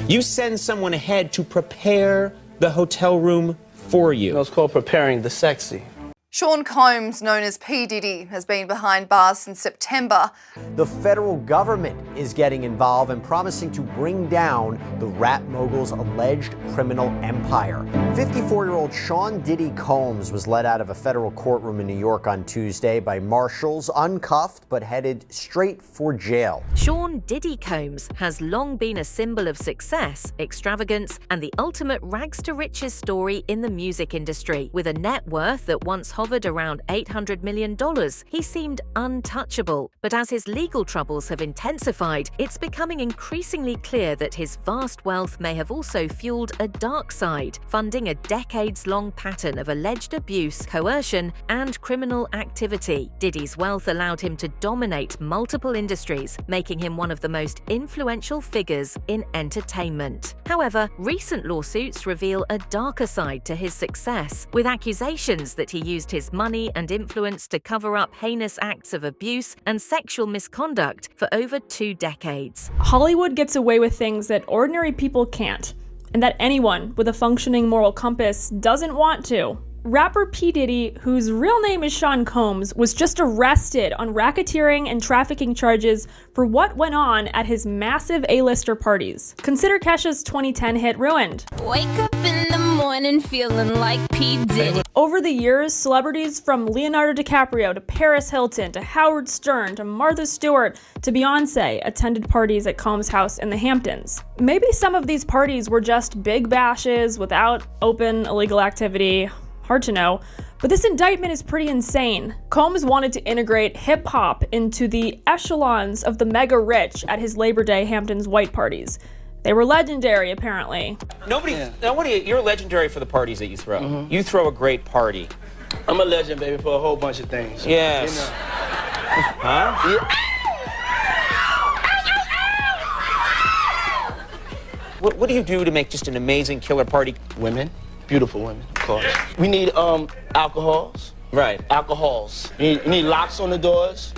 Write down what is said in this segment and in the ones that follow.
You send someone ahead to prepare the hotel room for you. It's called preparing the sexy. Sean Combs, known as P. Diddy, has been behind bars since September. The federal government is getting involved and promising to bring down the rap mogul's alleged criminal empire. 54-year-old Sean Diddy Combs was led out of a federal courtroom in New York on Tuesday by marshals, uncuffed but headed straight for jail. Sean Diddy Combs has long been a symbol of success, extravagance, and the ultimate rags-to-riches story in the music industry. With a net worth that once hovered around $800 million, he seemed untouchable. But as his legal troubles have intensified, it's becoming increasingly clear that his vast wealth may have also fueled a dark side, funding a decades-long pattern of alleged abuse, coercion, and criminal activity. Diddy's wealth allowed him to dominate multiple industries, making him one of the most influential figures in entertainment. However, recent lawsuits reveal a darker side to his success, with accusations that he used his money and influence to cover up heinous acts of abuse and sexual misconduct for over 2 decades. Hollywood gets away with things that ordinary people can't, and that anyone with a functioning moral compass doesn't want to. Rapper P. Diddy, whose real name is Sean Combs, was just arrested on racketeering and trafficking charges for what went on at his massive A-lister parties. Consider Kesha's 2010 hit Ruined. Wake up in the morning feeling like P. Diddy. Over the years, celebrities from Leonardo DiCaprio to Paris Hilton to Howard Stern to Martha Stewart to Beyonce attended parties at Combs' house in the Hamptons. Maybe some of these parties were just big bashes without open illegal activity. Hard to know, but this indictment is pretty insane. Combs wanted to integrate hip-hop into the echelons of the mega rich at his Labor Day Hamptons white parties. They were legendary, apparently. You're legendary for the parties that you throw. Mm-hmm. You throw a great party. I'm a legend, baby, for a whole bunch of things. Yes. You know. Huh? Yeah. What do you do to make just an amazing killer party? Women. Beautiful women, of course. We need alcohols. Right. Alcohols. You need locks on the doors.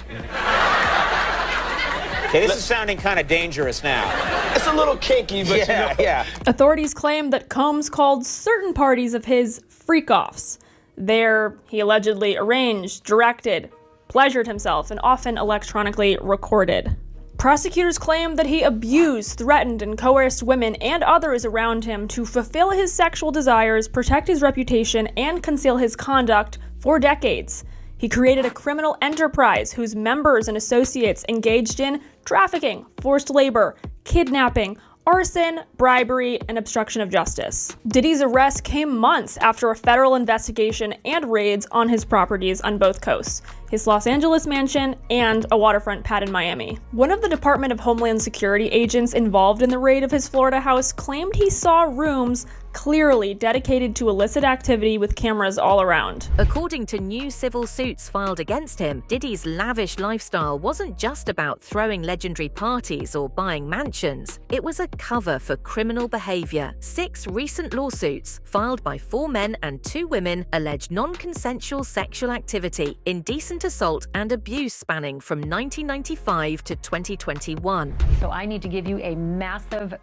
Okay, this is sounding kind of dangerous now. It's a little kinky, but yeah, you know. yeah. Authorities claim that Combs called certain parties of his freak-offs. There, he allegedly arranged, directed, pleasured himself, and often electronically recorded. Prosecutors claim that he abused, threatened, and coerced women and others around him to fulfill his sexual desires, protect his reputation, and conceal his conduct for decades. He created a criminal enterprise whose members and associates engaged in trafficking, forced labor, kidnapping, arson, bribery, and obstruction of justice. Diddy's arrest came months after a federal investigation and raids on his properties on both coasts, his Los Angeles mansion and a waterfront pad in Miami. One of the Department of Homeland Security agents involved in the raid of his Florida house claimed he saw rooms clearly dedicated to illicit activity with cameras all around. According to new civil suits filed against him, Diddy's lavish lifestyle wasn't just about throwing legendary parties or buying mansions. It was a cover for criminal behavior. 6 recent lawsuits, filed by 4 men and 2 women, allege non-consensual sexual activity, indecent assault, and abuse spanning from 1995 to 2021. So I need to give you a massive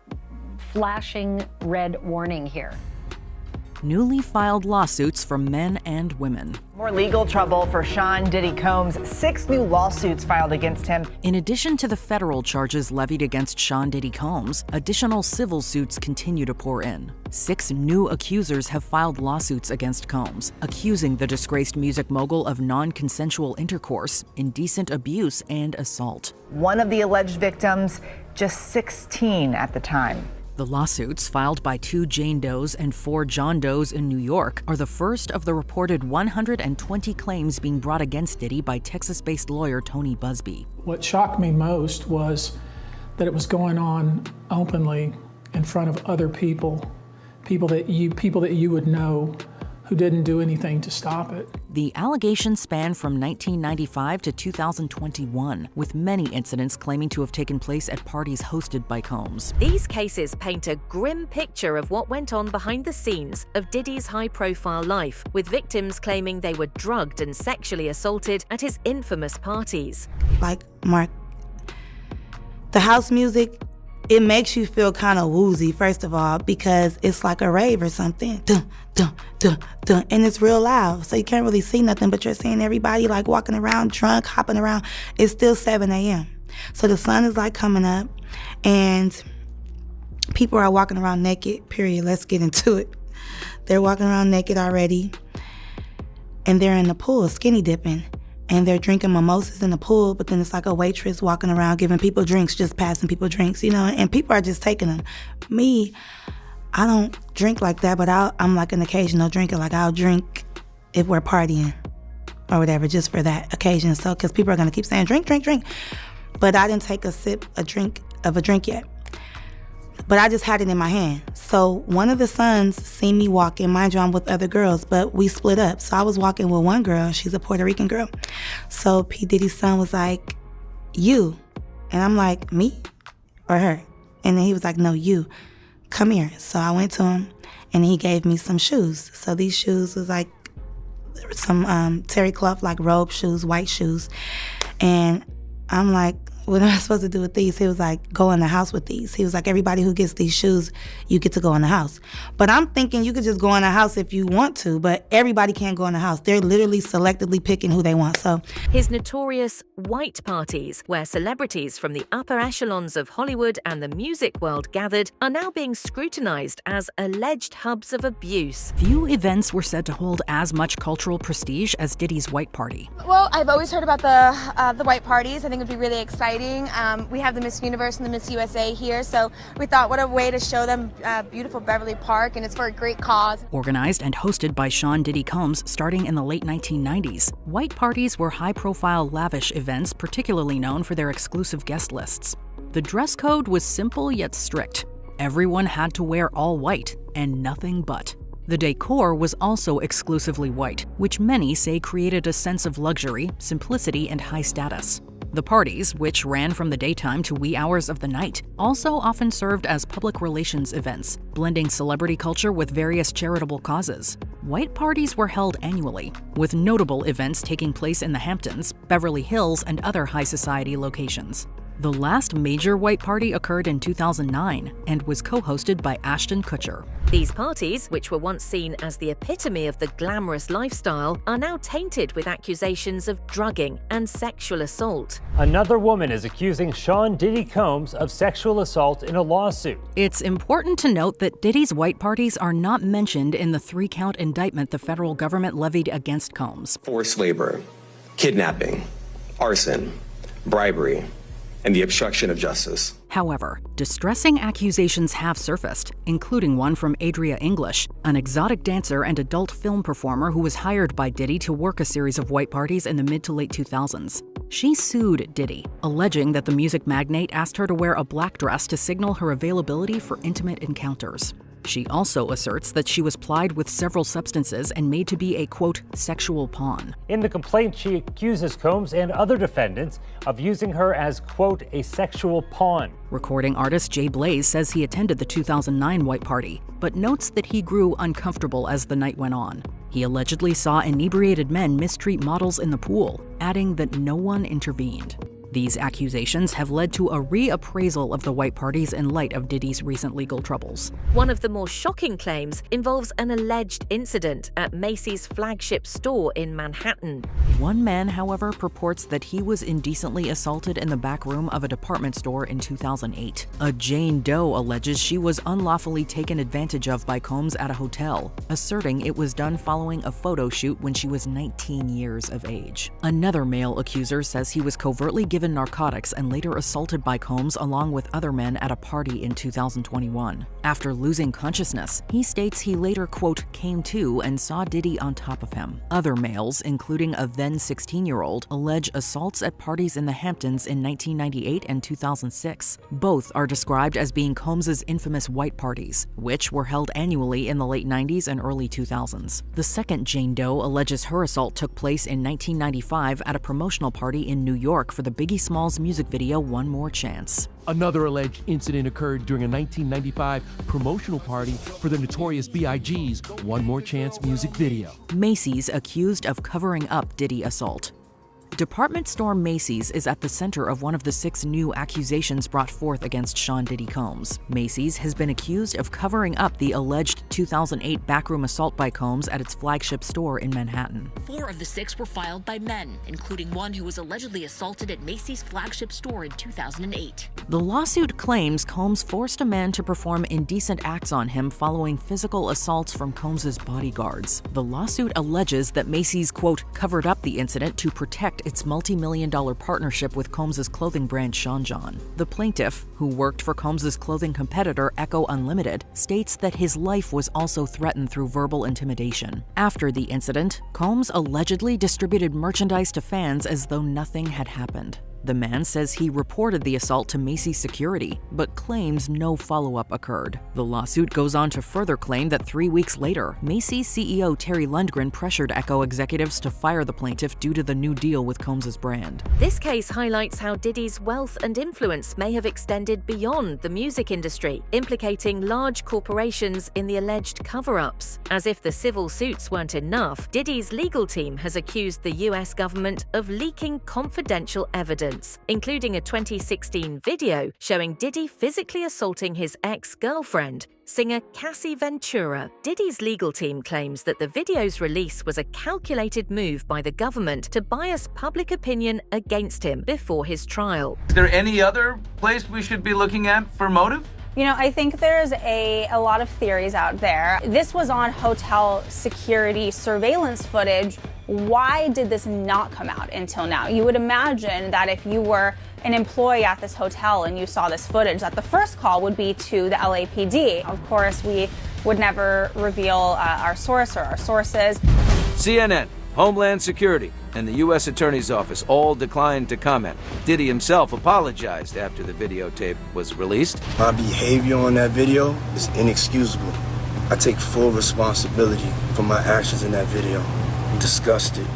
flashing red warning here. Newly filed lawsuits from men and women. More legal trouble for Sean Diddy Combs. 6 new lawsuits filed against him. In addition to the federal charges levied against Sean Diddy Combs, additional civil suits continue to pour in. 6 new accusers have filed lawsuits against Combs, accusing the disgraced music mogul of non-consensual intercourse, indecent abuse, and assault. One of the alleged victims, just 16 at the time. The lawsuits, filed by 2 Jane Does and 4 John Does in New York, are the first of the reported 120 claims being brought against Diddy by Texas-based lawyer Tony Busby. What shocked me most was that it was going on openly in front of other people that you would know, who didn't do anything to stop it. The allegations span from 1995 to 2021, with many incidents claiming to have taken place at parties hosted by Combs. These cases paint a grim picture of what went on behind the scenes of Diddy's high-profile life, with victims claiming they were drugged and sexually assaulted at his infamous parties. Like Mark, the house music it makes you feel kind of woozy, first of all, because it's like a rave or something. Dun, dun, dun, dun, and it's real loud, so you can't really see nothing, but you're seeing everybody like walking around, drunk, hopping around. It's still 7 a.m. So the sun is like coming up, and people are walking around naked, period. Let's get into it. They're walking around naked already, and they're in the pool, skinny dipping. And they're drinking mimosas in the pool, but then it's like a waitress walking around giving people drinks, just passing people drinks, you know, and people are just taking them. Me, I don't drink like that, but I'm like an occasional drinker. Like, I'll drink if we're partying or whatever, just for that occasion. So, because people are going to keep saying, drink, drink, drink. But I didn't take a drink yet. But I just had it in my hand. So one of the sons seen me walking. Mind you, I'm with other girls, but we split up. So I was walking with one girl. She's a Puerto Rican girl. So P. Diddy's son was like, you. And I'm like, me or her? And then he was like, no, you. Come here. So I went to him, and he gave me some shoes. So these shoes was like some terry cloth, like robe shoes, white shoes. And I'm like, what am I supposed to do with these? He was like, go in the house with these. He was like, everybody who gets these shoes, you get to go in the house. But I'm thinking you could just go in the house if you want to, but everybody can't go in the house. They're literally selectively picking who they want. So his notorious white parties, where celebrities from the upper echelons of Hollywood and the music world gathered, are now being scrutinized as alleged hubs of abuse. Few events were said to hold as much cultural prestige as Diddy's white party. Well, I've always heard about the white parties. I think it would be really exciting. We have the Miss Universe and the Miss USA here, so we thought what a way to show them beautiful Beverly Park, and it's for a great cause. Organized and hosted by Sean Diddy Combs starting in the late 1990s, white parties were high-profile, lavish events particularly known for their exclusive guest lists. The dress code was simple yet strict. Everyone had to wear all white and nothing but. The decor was also exclusively white, which many say created a sense of luxury, simplicity, and high status. The parties, which ran from the daytime to wee hours of the night, also often served as public relations events, blending celebrity culture with various charitable causes. White parties were held annually, with notable events taking place in the Hamptons, Beverly Hills, and other high society locations. The last major white party occurred in 2009 and was co-hosted by Ashton Kutcher. These parties, which were once seen as the epitome of the glamorous lifestyle, are now tainted with accusations of drugging and sexual assault. Another woman is accusing Sean Diddy Combs of sexual assault in a lawsuit. It's important to note that Diddy's white parties are not mentioned in the 3-count indictment the federal government levied against Combs. Forced labor, kidnapping, arson, bribery, and the obstruction of justice. However, distressing accusations have surfaced, including one from Adria English, an exotic dancer and adult film performer who was hired by Diddy to work a series of white parties in the mid to late 2000s. She sued Diddy, alleging that the music magnate asked her to wear a black dress to signal her availability for intimate encounters. She also asserts that she was plied with several substances and made to be a, quote, sexual pawn. In the complaint, she accuses Combs and other defendants of using her as, quote, a sexual pawn. Recording artist Jay Blaze says he attended the 2009 white party, but notes that he grew uncomfortable as the night went on. He allegedly saw inebriated men mistreat models in the pool, adding that no one intervened. These accusations have led to a reappraisal of the white parties in light of Diddy's recent legal troubles. One of the more shocking claims involves an alleged incident at Macys' flagship store in Manhattan. One man, however, purports that he was indecently assaulted in the back room of a department store in 2008. A Jane Doe alleges she was unlawfully taken advantage of by Combs at a hotel, asserting it was done following a photo shoot when she was 19 years of age. Another male accuser says he was covertly given narcotics and later assaulted by Combs along with other men at a party in 2021. After losing consciousness, he states he later, quote, came to and saw Diddy on top of him. Other males, including a then 16-year-old, allege assaults at parties in the Hamptons in 1998 and 2006. Both are described as being Combs's infamous white parties, which were held annually in the late 90s and early 2000s. The second Jane Doe alleges her assault took place in 1995 at a promotional party in New York for the Biggie Smalls music video One More Chance. Another alleged incident occurred during a 1995 promotional party for the Notorious B.I.G.'s One More Chance music video. Macys accused of covering up Diddy assault. Department store Macys is at the center of one of the 6 new accusations brought forth against Sean Diddy Combs. Macys has been accused of covering up the alleged 2008 backroom assault by Combs at its flagship store in Manhattan. 4 of the 6 were filed by men, including one who was allegedly assaulted at Macys' flagship store in 2008. The lawsuit claims Combs forced a man to perform indecent acts on him following physical assaults from Combs' bodyguards. The lawsuit alleges that Macys, quote, covered up the incident to protect its multi-million-dollar partnership with Combs' clothing brand Sean John. The plaintiff, who worked for Combs' clothing competitor Echo Unlimited, states that his life was also threatened through verbal intimidation. After the incident, Combs allegedly distributed merchandise to fans as though nothing had happened. The man says he reported the assault to Macys security, but claims no follow-up occurred. The lawsuit goes on to further claim that 3 weeks later, Macys CEO Terry Lundgren pressured Echo executives to fire the plaintiff due to the new deal with Combs' brand. This case highlights how Diddy's wealth and influence may have extended beyond the music industry, implicating large corporations in the alleged cover-ups. As if the civil suits weren't enough, Diddy's legal team has accused the US government of leaking confidential evidence, including a 2016 video showing Diddy physically assaulting his ex-girlfriend, singer Cassie Ventura. Diddy's legal team claims that the video's release was a calculated move by the government to bias public opinion against him before his trial. Is there any other place we should be looking at for motive? You know, I think there's a lot of theories out there. This was on hotel security surveillance footage. Why did this not come out until now? You would imagine that if you were an employee at this hotel and you saw this footage, that the first call would be to the LAPD. Of course, we would never reveal our source or our sources. CNN, Homeland Security, and the U.S. Attorney's Office all declined to comment. Diddy himself apologized after the videotape was released. My behavior on that video is inexcusable. I take full responsibility for my actions in that video. I'm disgusted.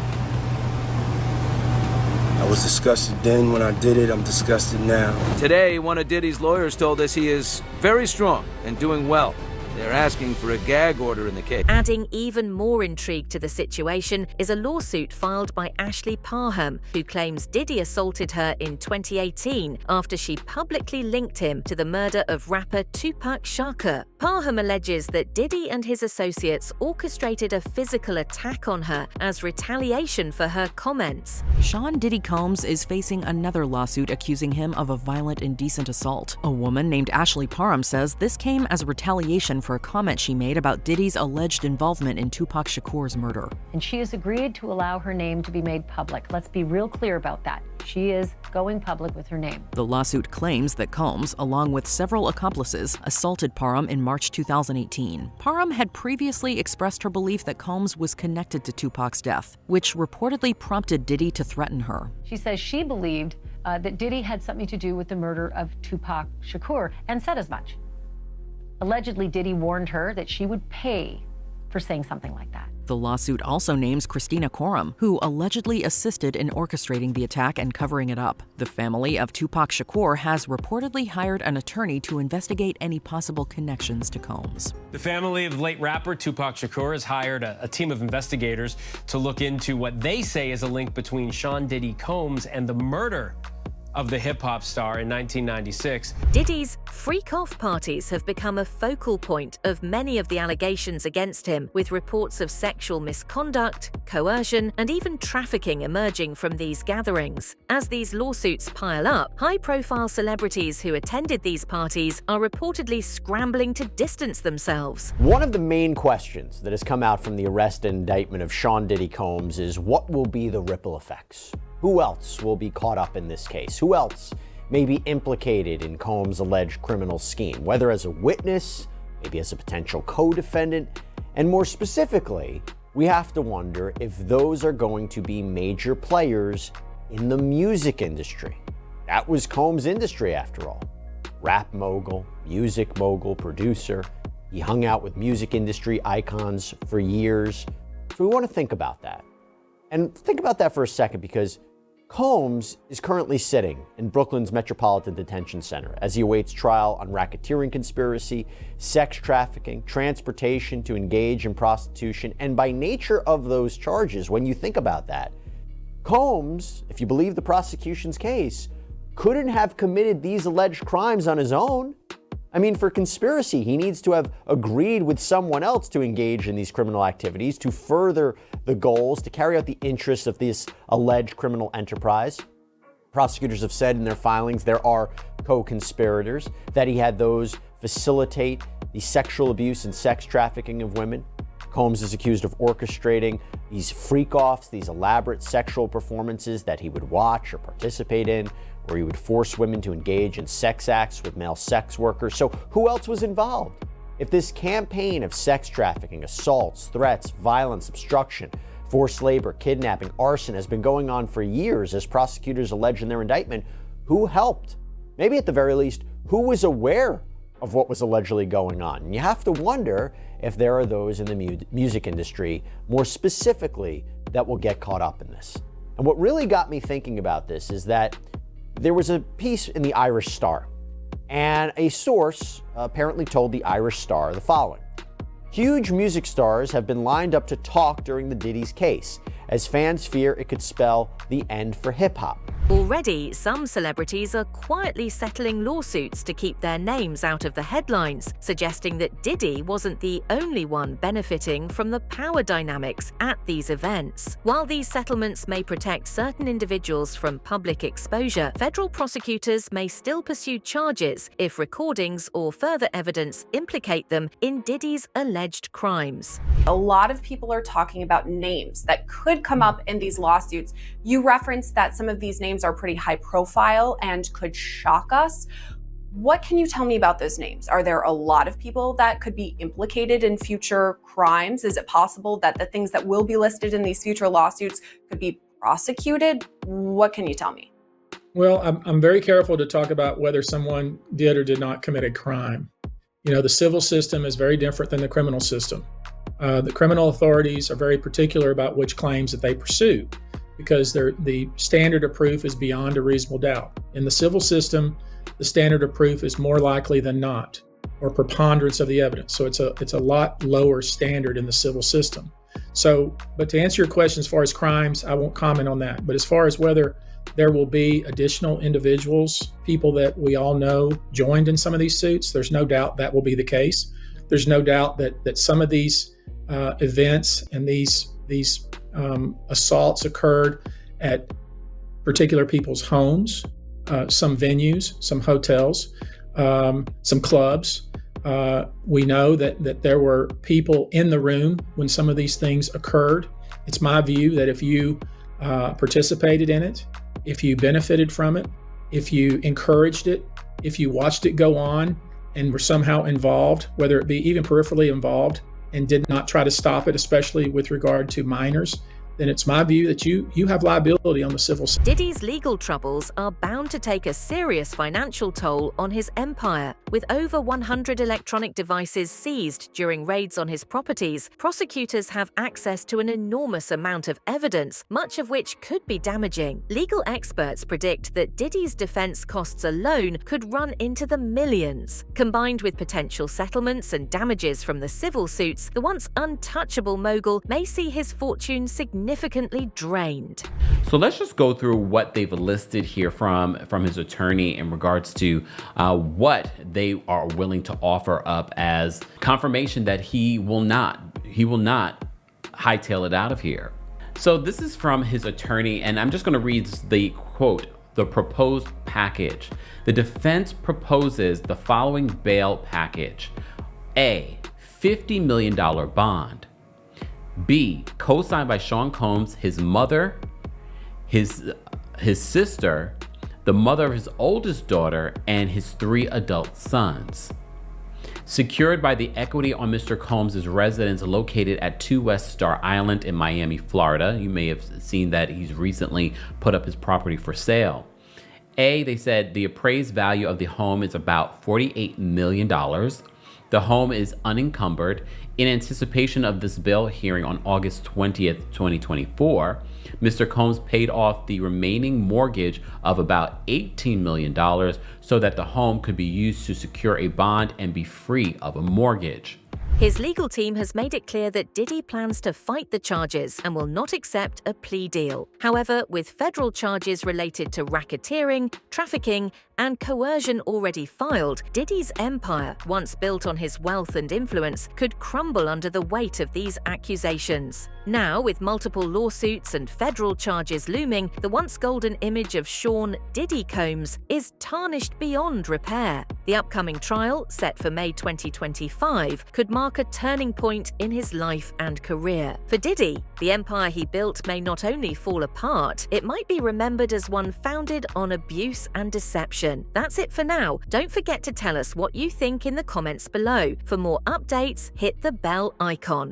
I was disgusted then when I did it. I'm disgusted now. Today, one of Diddy's lawyers told us he is very strong and doing well. They're asking for a gag order in the case. Adding even more intrigue to the situation is a lawsuit filed by Ashley Parham, who claims Diddy assaulted her in 2018 after she publicly linked him to the murder of rapper Tupac Shakur. Parham alleges that Diddy and his associates orchestrated a physical attack on her as retaliation for her comments. Sean Diddy Combs is facing another lawsuit accusing him of a violent, indecent assault. A woman named Ashley Parham says this came as retaliation for a comment she made about Diddy's alleged involvement in Tupac Shakur's murder. And she has agreed to allow her name to be made public. Let's be real clear about that. She is going public with her name. The lawsuit claims that Combs, along with several accomplices, assaulted Parham in March 2018. Parham had previously expressed her belief that Combs was connected to Tupac's death, which reportedly prompted Diddy to threaten her. She says she believed that Diddy had something to do with the murder of Tupac Shakur and said as much. Allegedly, Diddy warned her that she would pay for saying something like that. The lawsuit also names Christina Coram, who allegedly assisted in orchestrating the attack and covering it up. The family of Tupac Shakur has reportedly hired an attorney to investigate any possible connections to Combs. The family of the late rapper Tupac Shakur has hired a team of investigators to look into what they say is a link between Sean Diddy Combs and the murder of the hip-hop star in 1996. Diddy's freak-off parties have become a focal point of many of the allegations against him, with reports of sexual misconduct, coercion, and even trafficking emerging from these gatherings. As these lawsuits pile up, high-profile celebrities who attended these parties are reportedly scrambling to distance themselves. One of the main questions that has come out from the arrest and indictment of Sean Diddy Combs is what will be the ripple effects? Who else will be caught up in this case? Who else may be implicated in Combs' alleged criminal scheme, whether as a witness, maybe as a potential co-defendant, and more specifically, we have to wonder if those are going to be major players in the music industry. That was Combs' industry, after all. Rap mogul, music mogul, producer. He hung out with music industry icons for years. So we want to think about that. And think about that for a second, because Combs is currently sitting in Brooklyn's Metropolitan Detention Center as he awaits trial on racketeering conspiracy, sex trafficking, transportation to engage in prostitution, and by nature of those charges, when you think about that, Combs, if you believe the prosecution's case, couldn't have committed these alleged crimes on his own. I mean, for conspiracy, he needs to have agreed with someone else to engage in these criminal activities, to further the goals, to carry out the interests of this alleged criminal enterprise. Prosecutors have said in their filings there are co-conspirators, that he had those facilitate the sexual abuse and sex trafficking of women. Combs is accused of orchestrating these freak-offs, these elaborate sexual performances that he would watch or participate in, where he would force women to engage in sex acts with male sex workers. So who else was involved? If this campaign of sex trafficking, assaults, threats, violence, obstruction, forced labor, kidnapping, arson has been going on for years, as prosecutors allege in their indictment, who helped? Maybe at the very least, who was aware of what was allegedly going on? And you have to wonder if there are those in the music industry, more specifically, that will get caught up in this. And what really got me thinking about this is that there was a piece in the Irish Star, and a source apparently told the Irish Star the following. Huge music stars have been lined up to talk during the Diddy's case, as fans fear it could spell the end for hip-hop. Already, some celebrities are quietly settling lawsuits to keep their names out of the headlines, suggesting that Diddy wasn't the only one benefiting from the power dynamics at these events. While these settlements may protect certain individuals from public exposure, federal prosecutors may still pursue charges if recordings or further evidence implicate them in Diddy's alleged crimes. A lot of people are talking about names that could come up in these lawsuits. You referenced that some of these names are pretty high profile and could shock us. What can you tell me about those names? Are there a lot of people that could be implicated in future crimes? Is it possible that the things that will be listed in these future lawsuits could be prosecuted? What can you tell me? Well, I'm very careful to talk about whether someone did or did not commit a crime. You know, the civil system is very different than the criminal system. The criminal authorities are very particular about which claims that they pursue, because the standard of proof is beyond a reasonable doubt. In the civil system, the standard of proof is more likely than not, or preponderance of the evidence. So it's a lot lower standard in the civil system. So, but to answer your question as far as crimes, I won't comment on that. But as far as whether there will be additional individuals, people that we all know joined in some of these suits, there's no doubt that will be the case. There's no doubt that some of these events and these assaults occurred at particular people's homes, some venues, some hotels, some clubs. We know that there were people in the room when some of these things occurred. It's my view that if you participated in it, if you benefited from it, if you encouraged it, if you watched it go on and were somehow involved, whether it be even peripherally involved, and did not try to stop it, especially with regard to minors, then it's my view that you have liability on the civil side. Diddy's legal troubles are bound to take a serious financial toll on his empire. With over 100 electronic devices seized during raids on his properties, prosecutors have access to an enormous amount of evidence, much of which could be damaging. Legal experts predict that Diddy's defense costs alone could run into the millions. Combined with potential settlements and damages from the civil suits, the once untouchable mogul may see his fortune significantly drained. So let's just go through what they've listed here from his attorney in regards to what they are willing to offer up as confirmation that he will not hightail it out of here. So this is from his attorney, and I'm just going to read the quote, the proposed package. The defense proposes the following bail package. A, $50 million bond. B, co-signed by Sean Combs, his mother, his sister, the mother of his oldest daughter, and his 3 adult sons. Secured by the equity on Mr. Combs' residence located at 2 West Star Island in Miami, Florida. You may have seen that he's recently put up his property for sale. A, they said the appraised value of the home is about $48 million. The home is unencumbered. In anticipation of this bail hearing on August 20th, 2024, Mr. Combs paid off the remaining mortgage of about $18 million so that the home could be used to secure a bond and be free of a mortgage. His legal team has made it clear that Diddy plans to fight the charges and will not accept a plea deal. However, with federal charges related to racketeering, trafficking, and coercion already filed, Diddy's empire, once built on his wealth and influence, could crumble under the weight of these accusations. Now, with multiple lawsuits and federal charges looming, the once golden image of Sean Diddy Combs is tarnished beyond repair. The upcoming trial, set for May 2025, could mark a turning point in his life and career. For Diddy, the empire he built may not only fall apart, it might be remembered as one founded on abuse and deception. That's it for now. Don't forget to tell us what you think in the comments below. For more updates, hit the bell icon.